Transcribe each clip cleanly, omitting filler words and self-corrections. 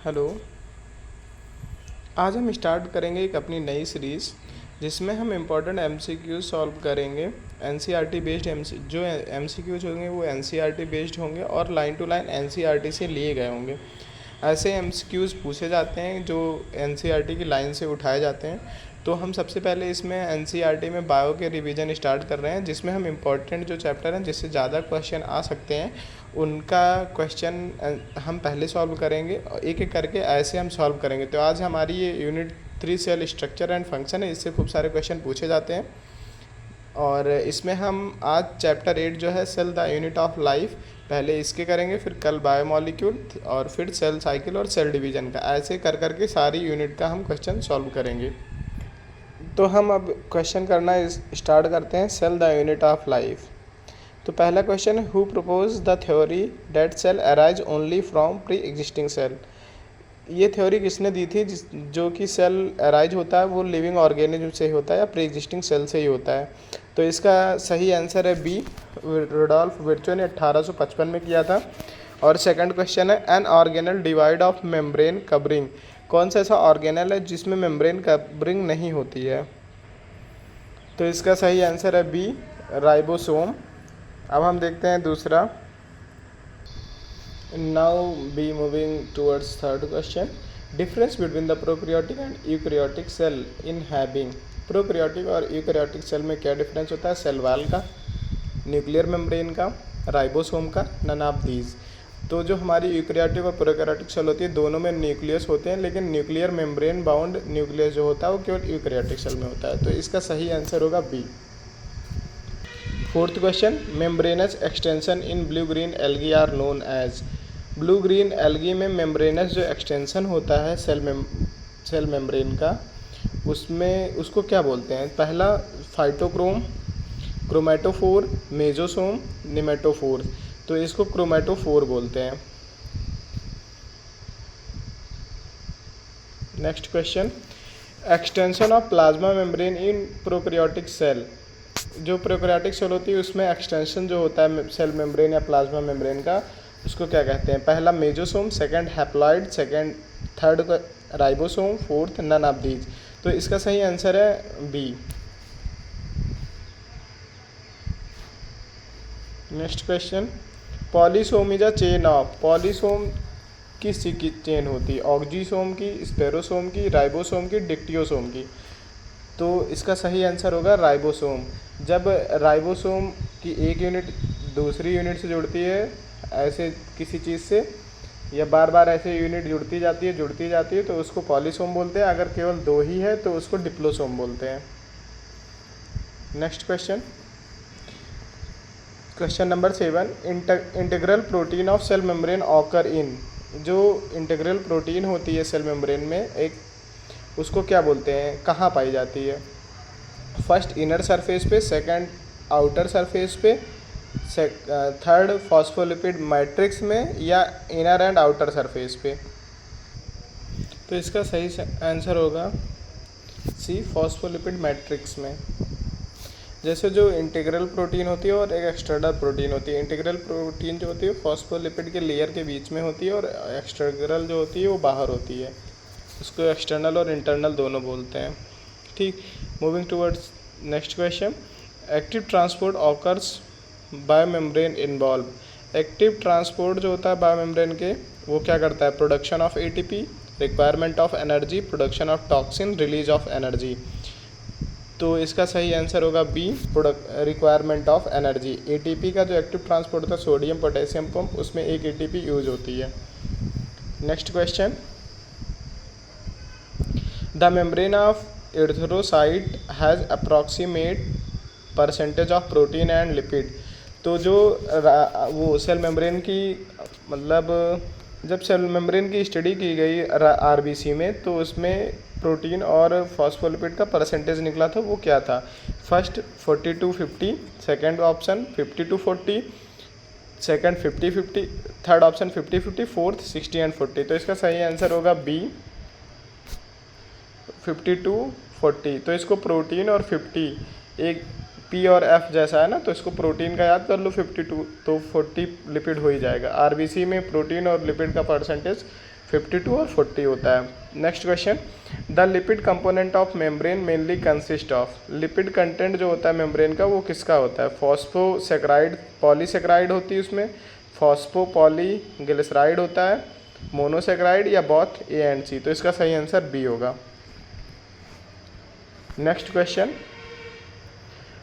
Hello. आज हम start करेंगे एक अपनी नई सीरीज़ जिसमें हम इम्पोर्टेंट एमसीक्यू सॉल्व करेंगे। एनसीईआरटी बेस्ड जो एमसीक्यूज होंगे वो एनसीईआरटी बेस्ड होंगे और लाइन टू लाइन एनसीईआरटी से लिए गए होंगे। ऐसे एमसीक्यूज पूछे जाते हैं जो एनसीईआरटी की लाइन से उठाए जाते हैं। तो हम सबसे पहले इसमें एनसीईआरटी में बायो के रिवीजन स्टार्ट कर रहे हैं, जिसमें हम इम्पोर्टेंट जो चैप्टर हैं जिससे ज़्यादा क्वेश्चन आ सकते हैं उनका क्वेश्चन हम पहले सॉल्व करेंगे और एक एक करके ऐसे हम सॉल्व करेंगे। तो आज हमारी ये unit 3 cell structure and function है, इससे खूब सारे क्वेश्चन पूछे जाते हैं। और इसमें हम आज चैप्टर 8 जो है cell the unit of life, पहले इसके करेंगे, फिर कल बायोमॉलिक्यूल और फिर सेल साइकिल और सेल डिवीज़न का, ऐसे कर करके सारी यूनिट का हम क्वेश्चन सॉल्व करेंगे। तो हम अब क्वेश्चन करना स्टार्ट करते हैं। Cell the unit of life. तो पहला क्वेश्चन है, who propose the theory that cell arise only from pre existing cell. ये थ्योरी किसने दी थी जो कि सेल अराइज होता है वो लिविंग ऑर्गेनिज्म से ही होता है या प्री एग्जिस्टिंग सेल से ही होता है। तो इसका सही आंसर है बी, रुडोल्फ विर्चो ने 1855 में किया था। और सेकंड क्वेश्चन है, an organelle devoid of membrane covering. कौन सा ऐसा ऑर्गेनल है जिसमें मेम्ब्रेन कवरिंग नहीं होती है? तो इसका सही आंसर है बी, राइबोसोम। अब हम देखते हैं दूसरा। Now be moving towards third question, difference between the prokaryotic and eukaryotic cell in having. Prokaryotic और यूकैरियोटिक सेल में क्या डिफरेंस होता है? सेल वॉल का, न्यूक्लियर मेम्ब्रेन का, राइबोसोम का, नन ऑफ दीज। तो जो हमारी यूकैरियोटिक और प्रोकैरियोटिक सेल होती है दोनों में न्यूक्लियस होते हैं, लेकिन न्यूक्लियर मेम्ब्रेन बाउंड न्यूक्लियस जो होता है वो केवल यूकैरियोटिक सेल में होता है। तो इसका सही आंसर होगा B. Fourth question, membranous extension in blue green algae are known as. Blue green algae में मेम्ब्रेनस जो एक्सटेंशन होता है सेल मेम्ब्रेन का, उसमें उसको क्या बोलते हैं? पहला फाइटोक्रोम, क्रोमेटोफोर, मेजोसोम, निमेटोफोर। तो इसको क्रोमेटोफोर बोलते हैं। Next question, extension of plasma membrane in prokaryotic cell. जो प्रोकैरियोटिक सेल होती है उसमें एक्सटेंशन जो होता है सेल मेम्ब्रेन या प्लाज्मा मेम्ब्रेन का, उसको क्या कहते हैं? पहला mesosome, second haploid, third ribosome, fourth none of these. तो इसका सही आंसर है B. Next question, polysome is a chain of. Polysome किस चीज़ की चेन होती है? ऑक्जीसोम की, स्पेरोसोम की, राइबोसोम की, डिक्टियोसोम की। तो इसका सही आंसर होगा राइबोसोम। जब राइबोसोम की एक यूनिट दूसरी यूनिट से जुड़ती है ऐसे किसी चीज़ से, या बार बार ऐसे यूनिट जुड़ती जाती है तो उसको पॉलीसोम बोलते हैं। अगर केवल दो ही है तो उसको डिप्लोसोम बोलते हैं। Next question, question number 7, integral protein of cell membrane occur in. जो इंटीग्रल प्रोटीन होती है सेल मेम्ब्रेन में एक, उसको क्या बोलते हैं? कहाँ पाई जाती है? फर्स्ट इनर सरफेस पे, सेकंड आउटर सरफेस पे, थर्ड फॉस्फोलिपिड मैट्रिक्स में, या इनर एंड आउटर सरफेस पे। तो इसका सही आंसर होगा सी, फॉस्फोलिपिड मैट्रिक्स में। जैसे जो इंटीग्रल प्रोटीन होती है और एक एक्सटर्नल प्रोटीन होती है। इंटीग्रल प्रोटीन जो होती है फॉस्फोलिपिड के लेयर के बीच में होती है और एक्सटर्नल जो होती है वो बाहर होती है। उसको एक्सटर्नल और इंटरनल दोनों बोलते हैं। ठीक, moving towards next question, active transport occurs bio membrane involve. Active transport जो होता है बायो मेम्ब्रेन के, वो क्या करता है? Production of ATP, requirement of energy, production of toxin, release of energy. तो इसका सही आंसर होगा B, requirement of energy. ATP का जो एक्टिव ट्रांसपोर्ट होता है सोडियम पोटेशियम पंप, उसमें एक एटीपी यूज होती है। Next question, the membrane of erythrocyte has approximate percentage of protein and lipid. तो जो वो सेल मेम्ब्रेन की, मतलब जब सेल मेम्ब्रेन की स्टडी की गई आरबीसी में, तो उसमें प्रोटीन और फॉस्फोलिपिड का परसेंटेज निकला था, वो क्या था? First 40-50, second option 50-40, second 50-50, third option 50-50, fourth 60-40। तो इसका सही आंसर होगा बी, 50-40। तो इसको प्रोटीन और 50 एक पी और एफ जैसा है ना, तो इसको प्रोटीन का याद कर लो 52, तो 40 लिपिड हो ही जाएगा। आरबीसी में प्रोटीन और लिपिड का परसेंटेज 52 और 40 होता है। Next question, the lipid component of membrane mainly consist of. Lipid content जो होता है मेम्ब्रेन का वो किसका होता है? फॉस्फोसेक्राइड पॉलीसेक्राइड होती है उसमें, फॉस्फोपॉलीग्लिसराइड होता है, मोनोसेक्राइड या बोथ ए एंड सी। तो इसका सही आंसर बी होगा। Next question,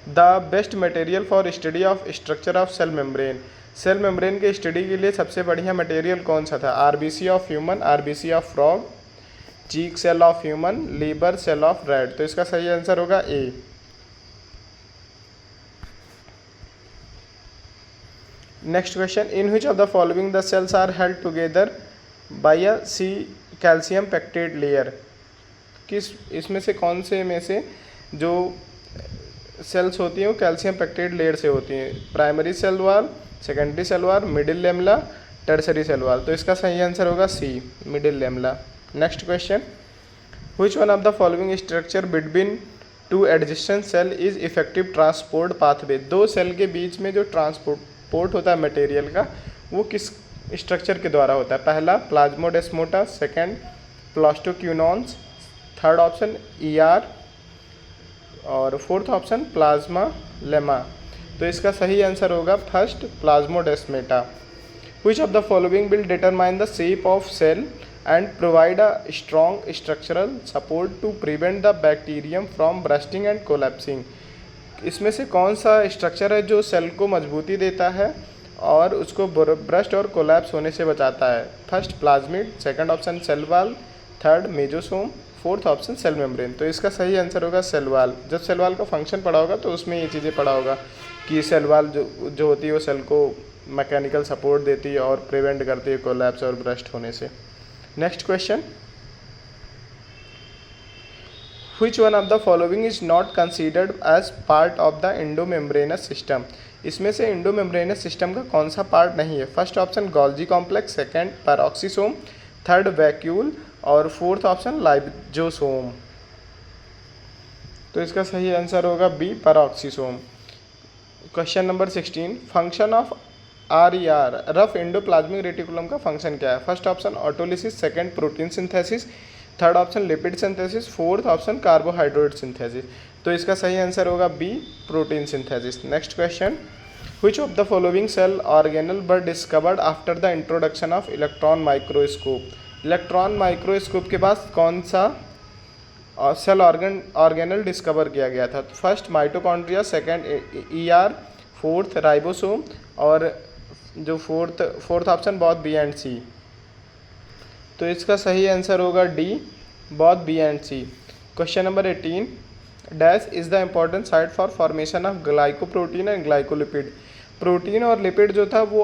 the best material for study of structure of cell membrane. Cell membrane के स्टडी के लिए सबसे बढ़िया मटेरियल कौन सा था? RBC of human, RBC of frog, cheek cell of human, लीबर सेल ऑफ रैट। तो इसका सही आंसर होगा A. Next question, in which of the following the cells are held together by a C calcium pectate layer. किस इसमें से कौन से में से जो सेल्स होती हैं वो कैल्शियम पेक्टेट लेयर से होती हैं? Primary cell wall, secondary cell wall, middle lamella, tertiary cell wall. तो इसका सही आंसर होगा C, middle lamella. Next question, which one of the following structure between two adjacent cell is effective transport pathway. दो cell के बीच में जो transport होता है मटेरियल का वो किस स्ट्रक्चर के द्वारा होता है? पहला plasmodesmata, second plastoquinones, third option ER और फोर्थ ऑप्शन प्लाज्मा लेमा। तो इसका सही आंसर होगा first plasmodesmata. Which of the following will determine the shape of cell and provide a strong structural support to prevent the bacterium from bursting and collapsing. इसमें से कौन सा structure है जो सेल को मजबूती देता है और उसको ब्रस्ट और कोलैप्स होने से बचाता है? First plasmid, second option cell wall, third mesosome, fourth option cell membrane. तो इसका सही आंसर होगा सेल वॉल। जब सेल वॉल का फंक्शन पढ़ा होगा तो उसमें ये चीज़ें पढ़ा होगा कि सेल वॉल जो होती है वो सेल को मैकेनिकल सपोर्ट देती है और प्रिवेंट करती है कोलैप्स और ब्रस्ट होने से। Next question, which one of the following is not considered as part of the endomembranous system. इसमें से एंडोमेम्ब्रेनस सिस्टम का कौन सा पार्ट नहीं है? First option Golgi complex, second peroxisome, third vacuole और फोर्थ ऑप्शन लाइजोसोम। तो इसका सही आंसर होगा B, peroxisome. Question number 16, function of RER rough endoplasmic reticulum का फंक्शन क्या है? First option autolysis, second protein synthesis, third option lipid synthesis, fourth option carbohydrate synthesis. तो इसका सही आंसर होगा B, protein synthesis. Next question, which of the following cell organelle were discovered after the introduction of electron microscope. Electron microscope के बाद कौन सा cell organelle discover किया गया था? First mitochondria, second ER, fourth ribosome और जो fourth option both B and C. तो इसका सही आंसर होगा D, both B and C. Question number 18, dash is the important site for formation of glycoprotein and glycolipid. Protein और lipid जो था वो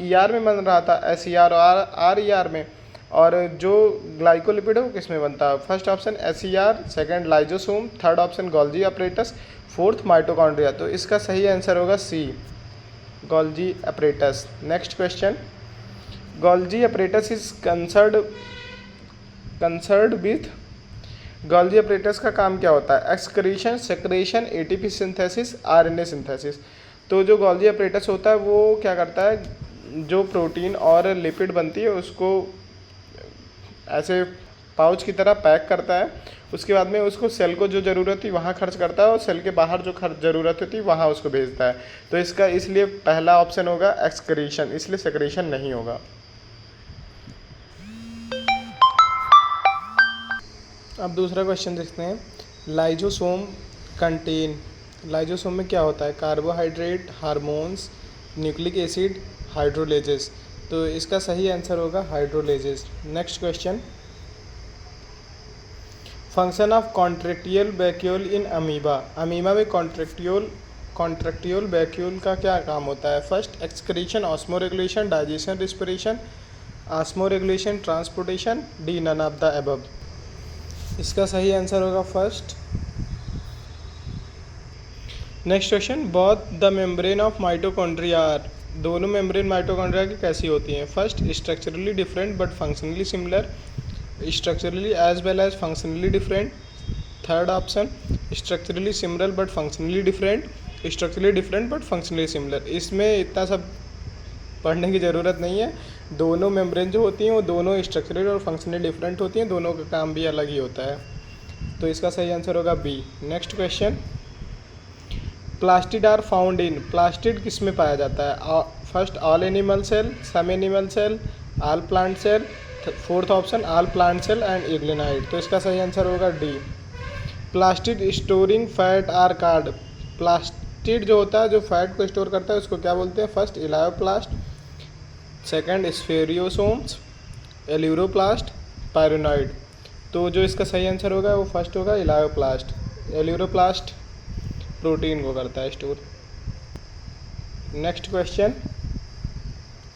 ER में बन रहा था, SER और RER में, और जो ग्लाइकोलिपिड है वो किस में बनता है? First option SER, second lysosome, third option Golgi apparatus, fourth mitochondria. तो इसका सही आंसर होगा C, Golgi apparatus. Next question, Golgi apparatus is concerned with. Golgi apparatus का काम क्या होता है? Excretion, secretion, ATP synthesis, RNA synthesis. तो जो गोल्जी अपरेटस होता है वो क्या करता है, जो प्रोटीन और लिपिड बनती है उसको ऐसे पाउच की तरह पैक करता है, उसके बाद में उसको सेल को जो ज़रूरत थी वहाँ खर्च करता है और सेल के बाहर जो ज़रूरत होती है वहाँ उसको भेजता है। तो इसका इसलिए पहला ऑप्शन होगा एक्सक्रीशन, इसलिए सेक्रेशन नहीं होगा। अब दूसरा क्वेश्चन देखते हैं, लाइजोसोम कंटेन। लाइजोसोम में क्या होता है? Carbohydrate, hormones, nucleic acid, hydrolases. तो इसका सही आंसर होगा hydrolases. Next question, function of contractile vacuole in amoeba. Amoeba में कॉन्ट्रैक्टियल वैक्यूल का क्या काम होता है? First excretion, osmoregulation, digestion, respiration, osmoregulation, transportation, D none of the above. इसका सही आंसर होगा first. Next question, both the membrane of mitochondria are. दोनों मेम्ब्रेन माइटोकॉन्ड्रिया की कैसी होती हैं? First structurally different but functionally similar, structurally as well as functionally different. Third option structurally similar but functionally different, structurally different but functionally similar. इसमें इतना सब पढ़ने की ज़रूरत नहीं है, दोनों मेम्ब्रेन जो होती हैं वो दोनों स्ट्रक्चरल और फंक्शनली डिफरेंट होती हैं, दोनों का काम भी अलग ही होता है। तो इसका सही आंसर होगा B. Next question, plastid are found in, plastid किस में पाया जाता है? First all animal cell, some animal cell, all plant cell, fourth option all plant cell and euglenoid. तो इसका सही आंसर होगा D. Plastid storing fat are called, plastid जो होता है जो फैट को स्टोर करता है उसको क्या बोलते हैं? First elaioplast, second sphaerosomes, aleuroplast, pyrenoid. तो जो इसका सही आंसर होगा वो फर्स्ट होगा इलायोप्लास्ट। एल्यूरोप्लास्ट प्रोटीन को करता है store. Next question,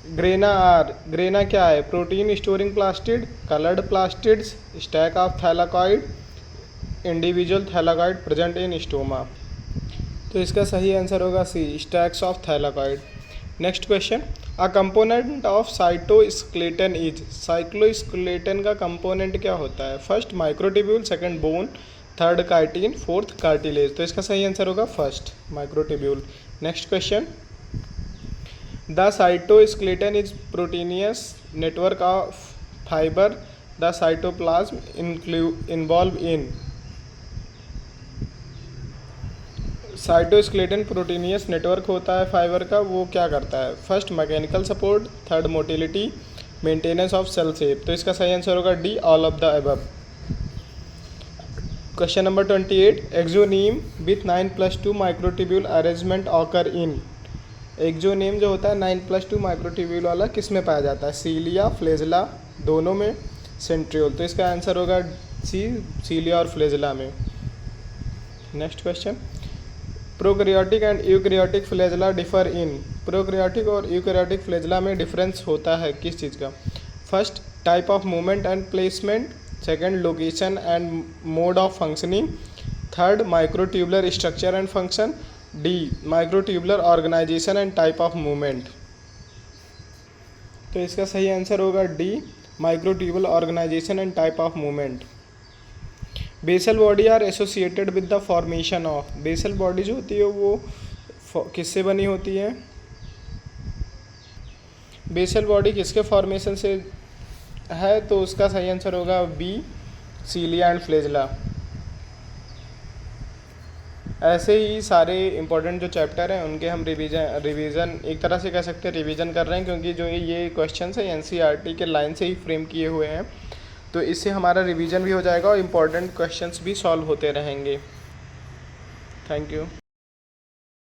grana are, grana क्या है? Protein storing plastid, coloured plastids, stack of thylakoid, individual thylakoid present in stoma. तो इसका सही आंसर होगा C, stacks of thylakoid. Next question, a component of cytoskeleton is, cytoskeleton का component क्या होता है? First microtubule, second bone, third chitin, fourth cartilage. तो इसका सही आंसर होगा first microtubule. Next question, the cytoskeleton is proteinaceous network of fibre the cytoplasm involve in, cytoskeleton proteinaceous network होता है फाइबर का, वो क्या करता है? First mechanical support, third motility, maintenance of cell shape. तो इसका सही आंसर होगा D, all of the above. Question number 28, axoneme with 9+2 microtubule arrangement occur in, axoneme जो होता है 9+2 माइक्रोट्यूब्यूल वाला किस में पाया जाता है? सीलिया, फ्लेजला, दोनों में, सेंट्रियोल। तो इसका आंसर होगा सी, सीलिया और फ्लेजला में। Next question, prokaryotic and eukaryotic flagella differ in, prokaryotic और यूकैरियोटिक फ्लैजेला में डिफरेंस होता है किस चीज़ का? First type of movement and placement, second location and mode of functioning, third microtubular structure and function, D microtubular organisation and type of movement. तो इसका सही आंसर होगा D, microtubular organisation and type of movement. Basal body are associated with the formation of, basal body जो होती है वो किससे बनी होती है? बेसल बॉडी किसके फॉर्मेशन से है? तो उसका सही आंसर होगा बी, सीलिया एंड फ्लैजेला। ऐसे ही सारे इंपॉर्टेंट जो चैप्टर हैं उनके हम रिवीजन एक तरह से कह सकते हैं रिवीजन कर रहे हैं, क्योंकि जो ये क्वेश्चन है एनसीईआरटी के लाइन से ही फ्रेम किए हुए हैं, तो इससे हमारा रिवीजन भी हो जाएगा और इम्पॉर्टेंट क्वेश्चंस भी सॉल्व होते रहेंगे। Thank you.